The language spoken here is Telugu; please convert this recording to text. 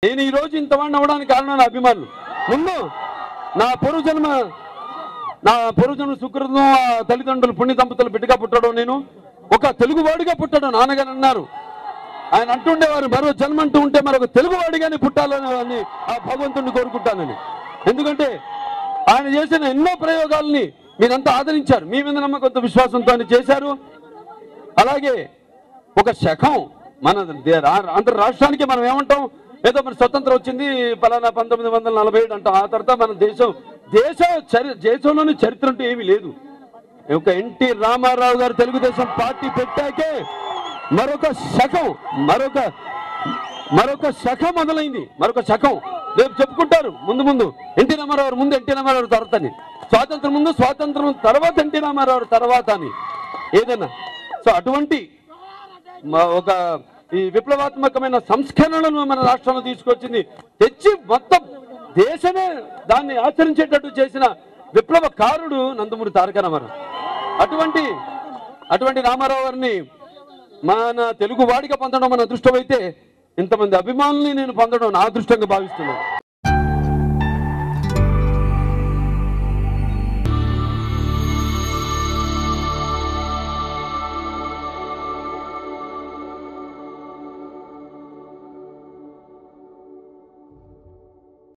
నేను ఈ రోజు ఇంతవాడిని అవ్వడానికి కారణం నా అభిమానులు. ముందు నా పూర్వజన్మ సుకృతం, తల్లిదండ్రులు పుణ్య దంపతులు బిడ్డగా పుట్టడం, నేను ఒక తెలుగువాడిగా పుట్టడం నాన్నగారు అన్నారు. ఆయన అంటుండేవారు, మరో జన్మంటూ ఉంటే మరొక తెలుగువాడిగానే పుట్టాలని ఆ భగవంతుడిని కోరుకుంటానని. ఎందుకంటే ఆయన చేసిన ఎన్నో ప్రయోగాల్ని మీరంతా ఆదరించారు, మీ మీద నమ్మకంతో విశ్వాసంతో ఆయన చేశారు. అలాగే ఒక శకం మన ఆంధ్ర రాష్ట్రానికి మనం ఏమంటాం, ఏదో మన స్వతంత్రం వచ్చింది పలానా 1947 అంటాం. ఆ తర్వాత మన దేశంలోని చరిత్ర అంటూ ఏమీ లేదు. ఒక ఎన్టీ రామారావు గారు తెలుగుదేశం పార్టీ పెట్టాకే మరొక శకం మొదలైంది. మరొక శకం రేపు చెప్పుకుంటారు ముందు ఎన్టీ రామారావు ముందు, ఎన్టీ రామారావు తర్వాత అని, స్వాతంత్రం ముందు స్వాతంత్రం తర్వాత ఎన్టీ రామారావు తర్వాత అని ఏదైనా. సో అటువంటి ఒక ఈ విప్లవాత్మకమైన సంస్కరణలను మన రాష్ట్రంలో తీసుకొచ్చింది, తెచ్చి మొత్తం దేశమే దాన్ని ఆచరించేటట్టు చేసిన విప్లవకారుడు నందమూరి తారక రామారావు. అటువంటి రామారావు గారిని మన తెలుగు వాడిగా పొందడం మన అదృష్టం అయితే, ఇంతమంది అభిమానుల్ని నేను పొందడం నా అదృష్టంగా భావిస్తున్నాను.